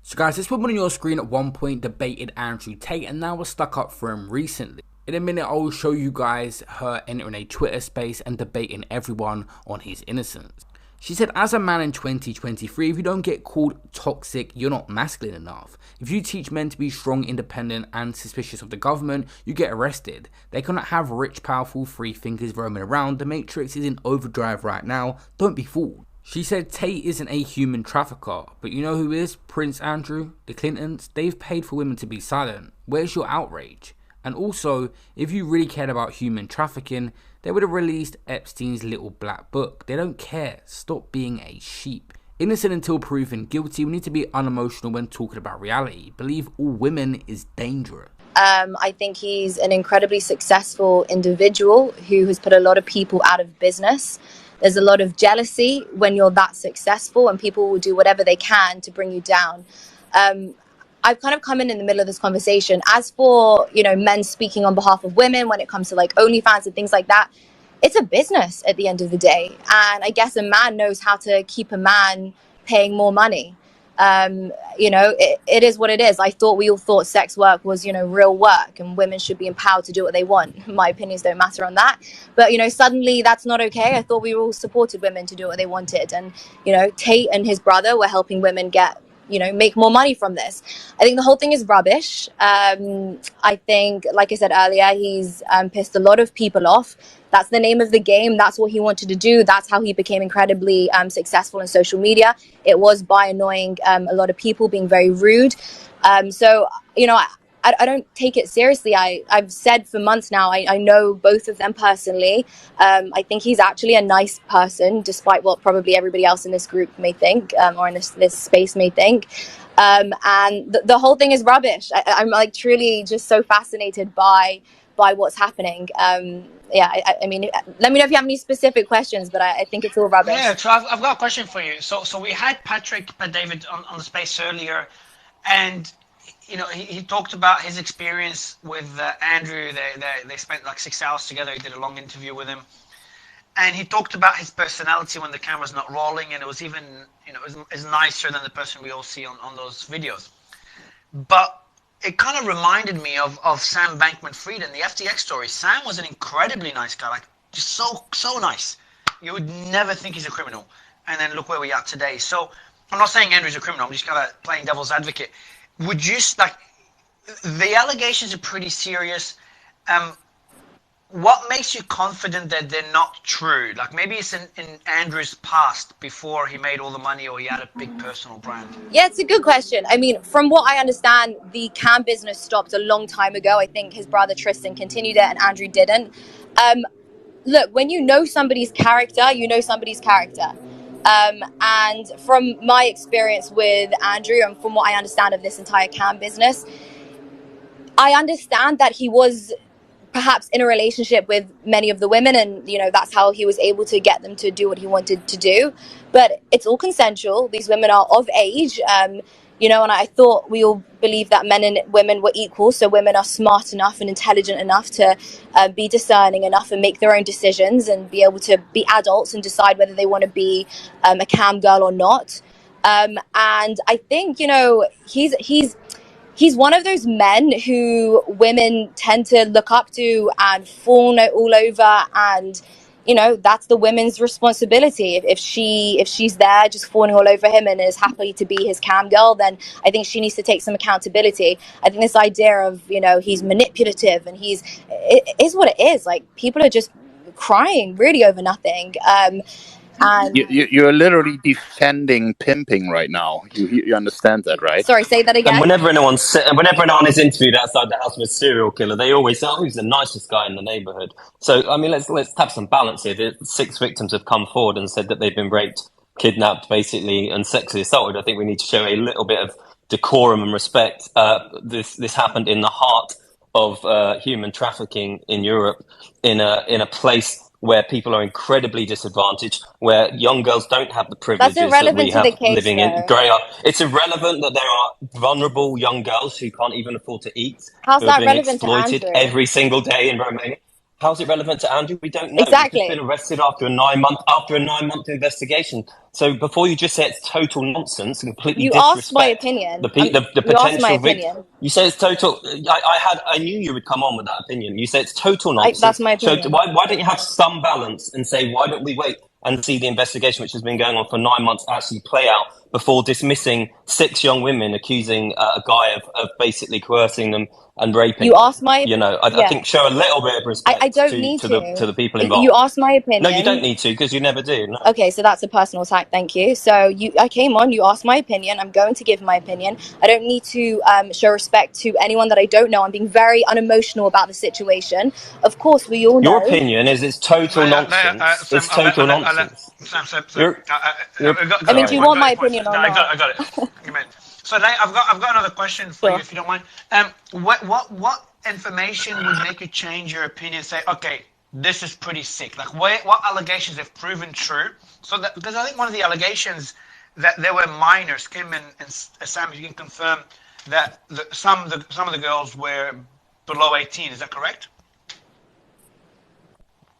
So guys, this woman on your screen at one point debated Andrew Tate and now was stuck up for him recently. In a minute I will show you guys her entering a Twitter space and debating everyone on his innocence. She said, as a man in 2023, if you don't get called toxic, you're not masculine enough. If you teach men to be strong, independent, and suspicious of the government, you get arrested. They cannot have rich, powerful, free thinkers roaming around. The Matrix is in overdrive right now. Don't be fooled. She said Tate isn't a human trafficker, but you know who is? Prince Andrew, the Clintons. They've paid for women to be silent. Where's your outrage? And also, if you really cared about human trafficking, they would have released Epstein's little black book. They don't care. Stop being a sheep. Innocent until proven guilty. We need to be unemotional when talking about reality. Believe all women is dangerous. I think he's an incredibly successful individual who has put a lot of people out of business. There's a lot of jealousy when you're that successful, and people will do whatever they can to bring you down. I've kind of come in the middle of this conversation. As for, men speaking on behalf of women when it comes to like OnlyFans and things like that, it's a business at the end of the day. And I guess a man knows how to keep a man paying more money. It is what it is. We all thought sex work was, real work, and women should be empowered to do what they want. My opinions don't matter on that. But, suddenly that's not okay. I thought we all supported women to do what they wanted. And, Tate and his brother were helping women get, make more money from this. I think the whole thing is rubbish. I think, like I said earlier, he's pissed a lot of people off. That's the name of the game. That's what he wanted to do. That's how he became incredibly successful in social media. It was by annoying a lot of people, being very rude. I don't take it seriously. I've said for months now, I know both of them personally. I think he's actually a nice person, despite what probably everybody else in this group may think, or in this space may think. And the whole thing is rubbish. I'm like truly just so fascinated by what's happening. I mean, let me know if you have any specific questions, but I think it's all rubbish. Yeah, so I've got a question for you. So we had Patrick David on the space earlier, and he talked about his experience with Andrew. They spent like 6 hours together. He did a long interview with him, and he talked about his personality when the camera's not rolling, and it was even is nicer than the person we all see on those videos. But it kind of reminded me of Sam Bankman-Fried in the FTX story. Sam was an incredibly nice guy, like just so nice. You would never think he's a criminal, and then look where we are today. So I'm not saying Andrew's a criminal. I'm just kind of playing devil's advocate. Would you the allegations are pretty serious? What makes you confident that they're not true? Like maybe it's in Andrew's past before he made all the money, or he had a big personal brand. Yeah, it's a good question. I mean, from what I understand, the cam business stopped a long time ago. I think his brother Tristan continued it and Andrew didn't. Look, when you know somebody's character, you know somebody's character. And from my experience with Andrew and from what I understand of this entire cam business, I understand that he was perhaps in a relationship with many of the women, and that's how he was able to get them to do what he wanted to do. But it's all consensual. These women are of age, and I thought we all believed that men and women were equal. So women are smart enough and intelligent enough to be discerning enough and make their own decisions and be able to be adults and decide whether they want to be a cam girl or not. And I think, he's one of those men who women tend to look up to and fawn all over, and that's the women's responsibility. If she's there just fawning all over him and is happy to be his cam girl, then I think she needs to take some accountability. I think this idea of he's manipulative and it is what it is. Like, people are just crying really over nothing. And you're literally defending pimping right now. You understand that, right? Sorry, say that again. And whenever anyone is interviewed outside the house with a serial killer, they always say, "Oh, he's the nicest guy in the neighborhood." So, I mean, let's have some balance here. The 6 victims have come forward and said that they've been raped, kidnapped, basically, and sexually assaulted. I think we need to show a little bit of decorum and respect. This happened in the heart of human trafficking in Europe, in a place where people are incredibly disadvantaged, where young girls don't have the privileges that we have living in grey. It's irrelevant that there are vulnerable young girls who can't even afford to eat, How's who are that being relevant to exploited Andrew? every single day in Romania. How's it relevant to Andrew? We don't know. He's just been Exactly. arrested after a 9-month investigation. So before you just say it's total nonsense and completely You asked my disrespect opinion. the You asked my potential victim, opinion. you say it's total. I knew you would come on with that opinion. You say it's total That's nonsense. my So opinion. why don't you have some balance and say why don't we wait and see the investigation, which has been going on for 9 months, actually play out before dismissing 6 young women accusing a guy of basically coercing them and raping You them. asked my, You know, I yeah. think show a little bit of I respect don't to need the to. people You involved. asked my No, you don't opinion. need to because you never do. No. Okay, so that's a personal attack. Thank you. So I came on. You asked my opinion. I'm going to give my opinion. I don't need to show respect to anyone that I don't know. I'm being very unemotional about the situation. Of course, we all Your know. opinion is it's total nonsense. Sam, It's total nonsense. Sam. You're, you're I mean, Got do your you sorry. point. want Got my your point. opinion or No, I not? got it. You meant. So I've got another question for you, Sure. if you don't mind. What information would make you change your opinion? Say, okay, this is pretty sick. Like, what allegations have proven true? So that, because I think one of the allegations that there were minors, Kim and Sam, you can confirm that some of the girls were below 18. Is that correct?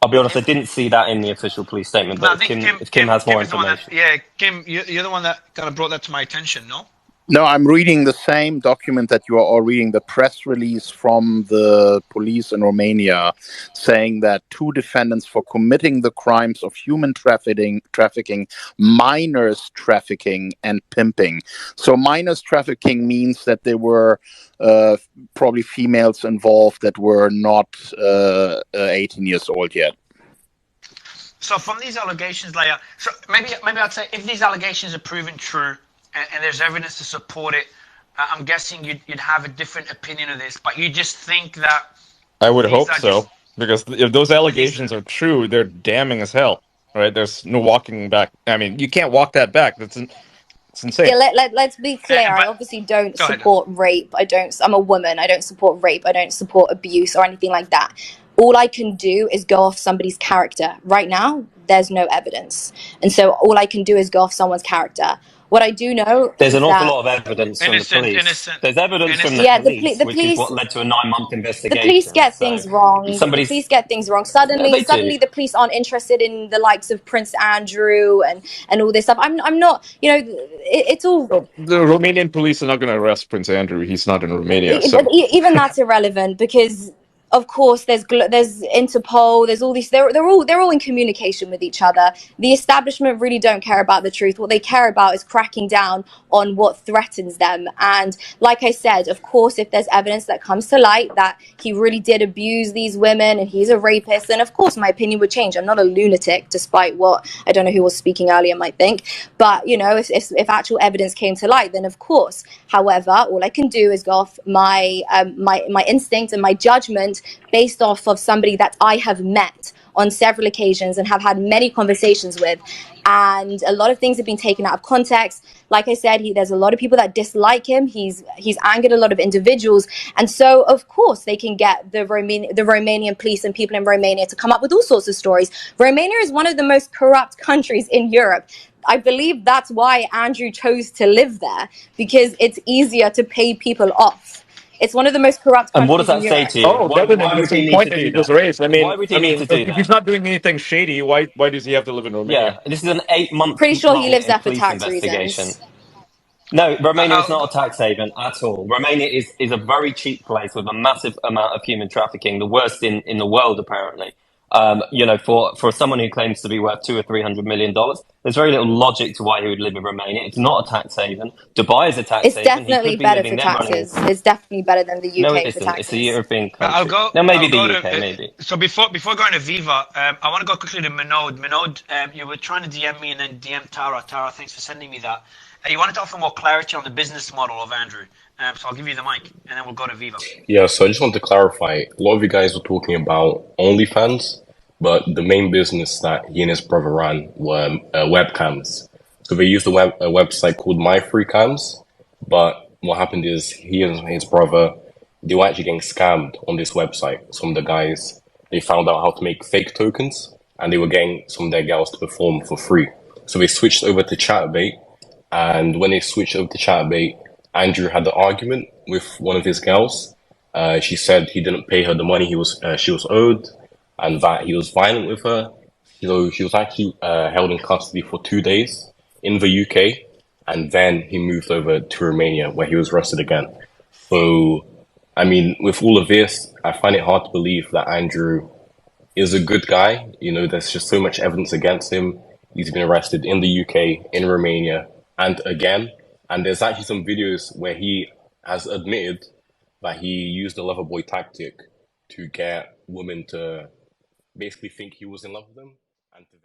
I'll be honest, I didn't see that in the official police statement, No, but I think if Kim has more Kim is the one that. information. Yeah, Kim, you're the one that kind of brought that to my attention. No. No, I'm reading the same document that you are all reading, the press release from the police in Romania saying that 2 defendants for committing the crimes of human trafficking, minors trafficking, and pimping. So minors trafficking means that there were probably females involved that were not 18 years old yet. So from these allegations, Leia, so maybe I'd say if these allegations are proven true and there's evidence to support it, I'm guessing you'd have a different opinion of this. But you just think that I would these hope are just so, because if those these. allegations are true, they're damning as hell. Right? There's no walking back. I mean, you can't walk that back. It's insane. Yeah, let's be clear. I But obviously don't go ahead. support rape. I'm a woman. I don't support rape. I don't support abuse or anything like that. All I can do is go off somebody's character. Right now, there's no evidence. And so all I can do is go off someone's character. What I do know There's is an awful that, lot of evidence from the police. Innocent, There's evidence from the innocent. yeah, police, the which is police what led to a 9-month the police investigation. get So things wrong. The somebody's police get things wrong. no, they do. Suddenly, the police aren't interested in the likes of Prince Andrew and all this stuff. I'm not. You know, it's all. Well, the Romanian police are not going to arrest Prince Andrew. He's not in Romania, so Even that's irrelevant because of course there's Interpol, there's all these, they're all in communication with each other. The establishment really don't care about the truth. What they care about is cracking down on what threatens them. And like I said, of course, if there's evidence that comes to light that he really did abuse these women and he's a rapist, then of course my opinion would change. I'm not a lunatic, despite what I don't know who was speaking earlier might think. But you know, if actual evidence came to light, then of course. However, all I can do is go off my my instinct and my judgment based off of somebody that I have met on several occasions and have had many conversations with. And a lot of things have been taken out of context. Like I said, there's a lot of people that dislike him. He's angered a lot of individuals. And so, of course, they can get the Romanian police and people in Romania to come up with all sorts of stories. Romania is one of the most corrupt countries in Europe. I believe that's why Andrew chose to live there, because it's easier to pay people off. It's one of the most corrupt And what does countries in that say Europe. to you? oh, that's an Why would he interesting need point to that you do just that? raised. Why would he need to do If he's that? not doing anything shady, why does he have to live in Yeah, Romania? this is an 8-month Pretty sure he long lives there for police tax investigation. reasons. No, Romania is I'll not go. a tax haven at all. Romania is a very cheap place with a massive amount of human trafficking, the worst in the world, apparently. You know, for someone who claims to be worth $200 or $300 million, there's very little logic to why he would live in Romania. It's not a tax haven. Dubai is a tax It's haven. He definitely could be better living for there running. taxes. It's definitely better than the No, it UK for isn't. It's a taxes. European I'll country. go. No, maybe I'll go the to. UK, maybe. So before going to Viva, I want to go quickly to Minod. Minod, you were trying to DM me and then DM Tara. Tara, thanks for sending me that. You wanted to offer more clarity on the business model of Andrew. So I'll give you the mic, and then we'll go to Viva. Yeah, so I just want to clarify. A lot of you guys were talking about OnlyFans, but the main business that he and his brother ran were webcams. So they used a website called My Free Cams, but what happened is he and his brother, they were actually getting scammed on this website. Some of the guys, they found out how to make fake tokens, and they were getting some of their girls to perform for free. So they switched over to Chatbait, and when they switched over to Chatbait, Andrew had the argument with one of his girls. She said he didn't pay her the money she was owed. and that he was violent with her. So she was actually held in custody for 2 days in the UK, and then he moved over to Romania where he was arrested again. So, I mean, with all of this, I find it hard to believe that Andrew is a good guy. You know, there's just so much evidence against him. He's been arrested in the UK, in Romania, and again. And there's actually some videos where he has admitted that he used the lover boy tactic to get women to basically think he was in love with them and to